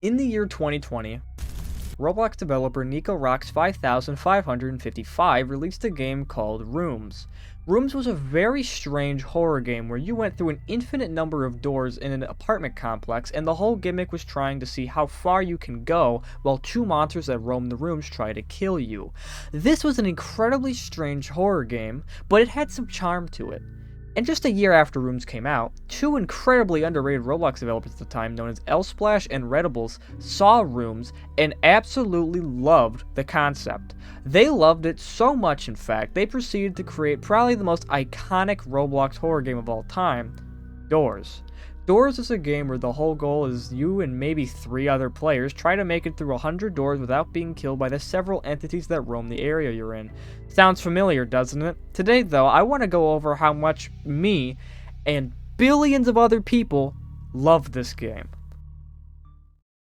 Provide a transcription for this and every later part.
In the year 2020, Roblox developer NicoRocks5555 released a game called Rooms. Rooms was a very strange horror game where you went through an infinite number of doors in an apartment complex, and the whole gimmick was trying to see how far you can go while two monsters that roam the rooms try to kill you. This was an incredibly strange horror game, but it had some charm to it. And just a year after Rooms came out, two incredibly underrated Roblox developers at the time known as Splash and Redibles saw Rooms and absolutely loved the concept. They loved it so much, in fact, they proceeded to create probably the most iconic Roblox horror game of all time, Doors. Doors is a game where the whole goal is you and maybe 3 other players try to make it through 100 doors without being killed by the several entities that roam the area you're in. Sounds familiar, doesn't it? Today, though, I want to go over how much me and billions of other people love this game.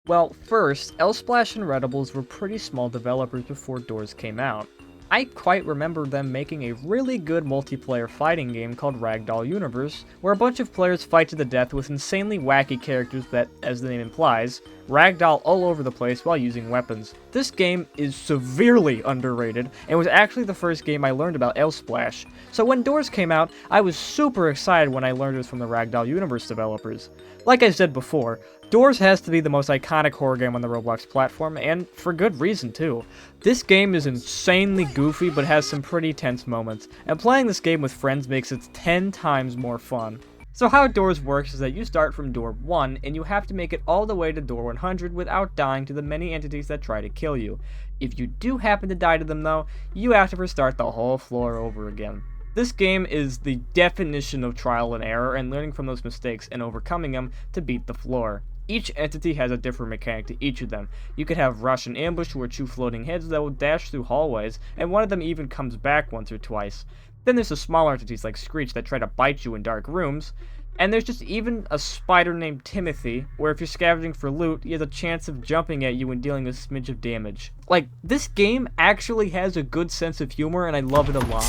Well, first, Splash and Redibles were pretty small developers before Doors came out. I quite remember them making a really good multiplayer fighting game called Ragdoll Universe, where a bunch of players fight to the death with insanely wacky characters that, as the name implies, ragdoll all over the place while using weapons. This game is severely underrated, and was actually the first game I learned about Splash. So when Doors came out, I was super excited when I learned it was from the Ragdoll Universe developers. Like I said before, Doors has to be the most iconic horror game on the Roblox platform, and for good reason too. This game is insanely goofy, but has some pretty tense moments, and playing this game with friends makes it 10 times more fun. So how Doors works is that you start from door 1, and you have to make it all the way to door 100 without dying to the many entities that try to kill you. If you do happen to die to them though, you have to restart the whole floor over again. This game is the definition of trial and error and learning from those mistakes and overcoming them to beat the floor. Each entity has a different mechanic to each of them. You could have Rush and Ambush, who are 2 floating heads that will dash through hallways, and one of them even comes back once or twice. Then there's the smaller entities like Screech that try to bite you in dark rooms, and there's just even a spider named Timothy, where if you're scavenging for loot, he has a chance of jumping at you and dealing a smidge of damage. Like, this game actually has a good sense of humor, and I love it a lot.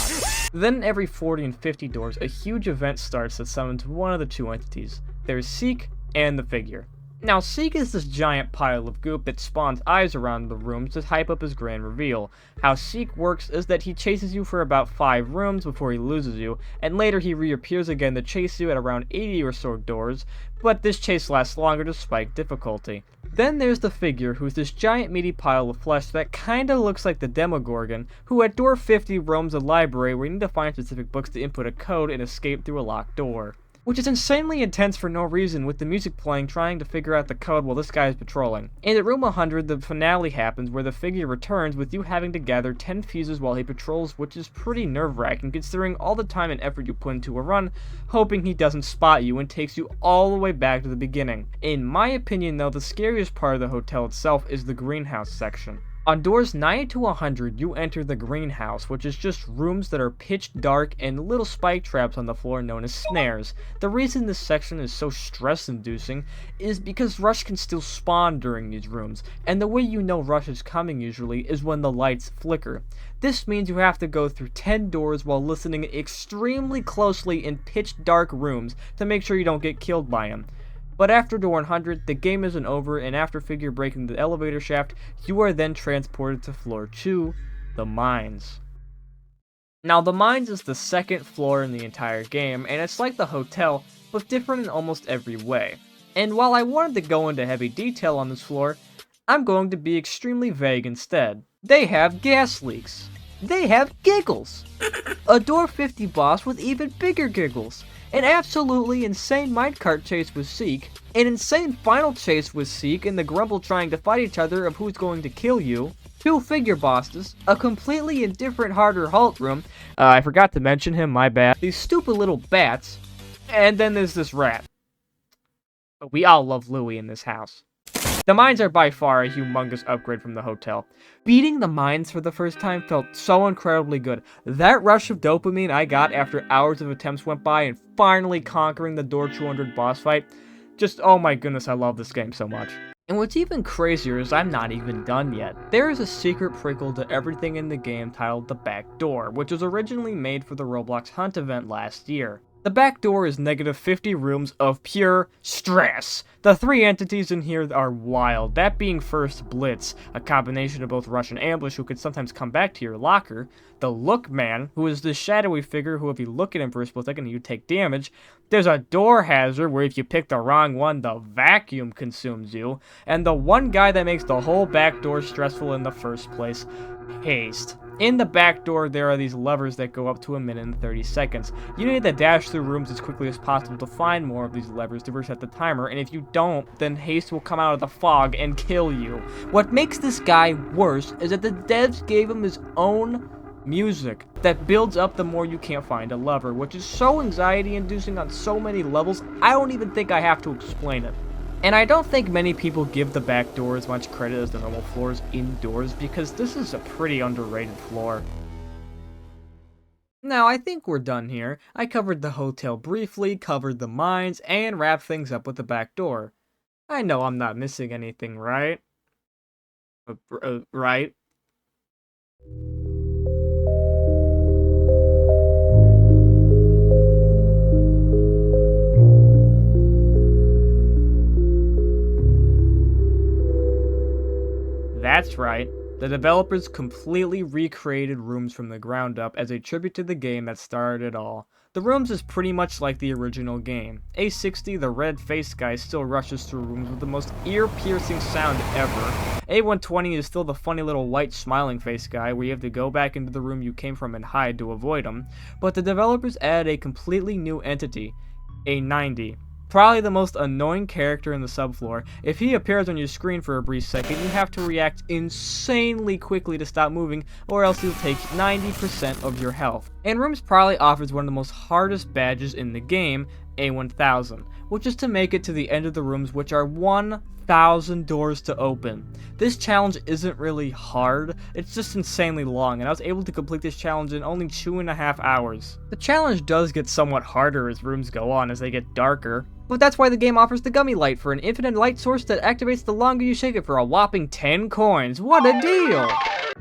Then every 40 and 50 doors, a huge event starts that summons one of the 2 entities. There's Seek and the Figure. Now, Seek is this giant pile of goop that spawns eyes around the rooms to hype up his grand reveal. How Seek works is that he chases you for about 5 rooms before he loses you, and later he reappears again to chase you at around 80 or so doors, but this chase lasts longer to spike difficulty. Then there's the Figure, who's this giant meaty pile of flesh that kinda looks like the Demogorgon, who at door 50 roams a library where you need to find specific books to input a code and escape through a locked door. Which is insanely intense for no reason, with the music playing trying to figure out the code while this guy is patrolling. And at room 100, the finale happens where the Figure returns with you having to gather 10 fuses while he patrols, which is pretty nerve-wracking considering all the time and effort you put into a run, hoping he doesn't spot you and takes you all the way back to the beginning. In my opinion though, the scariest part of the hotel itself is the greenhouse section. On doors 90 to 100, you enter the greenhouse, which is just rooms that are pitch dark and little spike traps on the floor known as snares. The reason this section is so stress-inducing is because Rush can still spawn during these rooms, and the way you know Rush is coming usually is when the lights flicker. This means you have to go through 10 doors while listening extremely closely in pitch dark rooms to make sure you don't get killed by him. But after door 100, the game isn't over, and after Figure breaking the elevator shaft, you are then transported to floor 2, the Mines. Now, the Mines is the second floor in the entire game, and it's like the hotel, but different in almost every way. And while I wanted to go into heavy detail on this floor, I'm going to be extremely vague instead. They have gas leaks. They have giggles. A door 50 boss with even bigger giggles. An absolutely insane minecart chase with Seek, an insane final chase with Seek and the Grumble trying to fight each other of who's going to kill you, 2 figure bosses, a completely indifferent harder halt room, I forgot to mention him, my bad, these stupid little bats, and then there's this rat. But we all love Louie in this house. The Mines are by far a humongous upgrade from the hotel. Beating the Mines for the first time felt so incredibly good. That rush of dopamine I got after hours of attempts went by and finally conquering the door 200 boss fight, just oh my goodness, I love this game so much. And what's even crazier is I'm not even done yet. There is a secret prequel to everything in the game titled The Back Door, which was originally made for the Roblox Hunt event last year. The back door is negative 50 rooms of pure stress. The three entities in here are wild, that being first Blitz, a combination of both rush and ambush who could sometimes come back to your locker, the Look Man, who is the shadowy figure who if you look at him for a split second you take damage, there's a door hazard where if you pick the wrong one the vacuum consumes you, and the one guy that makes the whole back door stressful in the first place, Haste. In the back door, there are these levers that go up to a minute and 30 seconds. You need to dash through rooms as quickly as possible to find more of these levers to reset the timer, and if you don't, then Haste will come out of the fog and kill you. What makes this guy worse is that the devs gave him his own music that builds up the more you can't find a lever, which is so anxiety-inducing on so many levels, I don't even think I have to explain it. And I don't think many people give the back door as much credit as the normal floors indoors because this is a pretty underrated floor. Now, I think we're done here. I covered the hotel briefly, covered the mines, and wrapped things up with the back door. I know I'm not missing anything, right? Right? That's right. The developers completely recreated Rooms from the ground up as a tribute to the game that started it all. The Rooms is pretty much like the original game. A60, the red-faced guy, still rushes through rooms with the most ear-piercing sound ever. A120 is still the funny little white smiling face guy where you have to go back into the room you came from and hide to avoid him. But the developers added a completely new entity, A90. Probably the most annoying character in the subfloor. If he appears on your screen for a brief second, you have to react insanely quickly to stop moving, or else he'll take 90% of your health. And Rooms probably offers one of the most hardest badges in the game, A1000, which is to make it to the end of the rooms, which are 1,000 doors to open. This challenge isn't really hard, it's just insanely long, and I was able to complete this challenge in only 2.5 hours. The challenge does get somewhat harder as rooms go on as they get darker, but that's why the game offers the gummy light for an infinite light source that activates the longer you shake it for a whopping 10 coins. What a deal!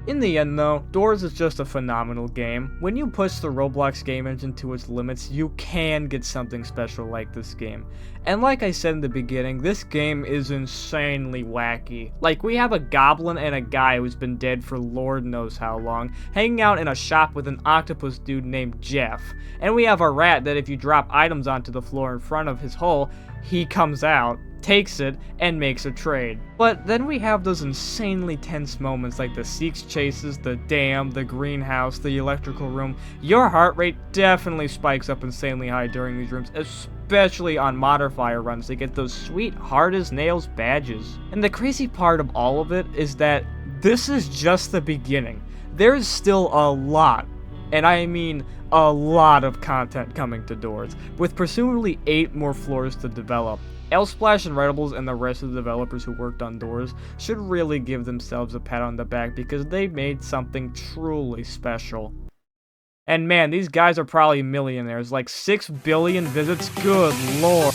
In the end though, Doors is just a phenomenal game. When you push the Roblox game engine to its limits, you can get something special like this game. And like I said in the beginning, this game is insanely wacky. Like, we have a goblin and a guy who's been dead for Lord knows how long, hanging out in a shop with an octopus dude named Jeff. And we have a rat that if you drop items onto the floor in front of his hole, he comes out, takes it, and makes a trade. But then we have those insanely tense moments like the Seeks chases, the dam, the greenhouse, the electrical room. Your heart rate definitely spikes up insanely high during these rooms, especially on modifier runs to get those sweet hard as nails badges. And the crazy part of all of it is that this is just the beginning. There's still a lot, and I mean a lot of content coming to Doors, with presumably 8 more floors to develop. Elsplash and Writables and the rest of the developers who worked on Doors should really give themselves a pat on the back because they made something truly special. And man, these guys are probably millionaires, like 6 billion visits, good lord.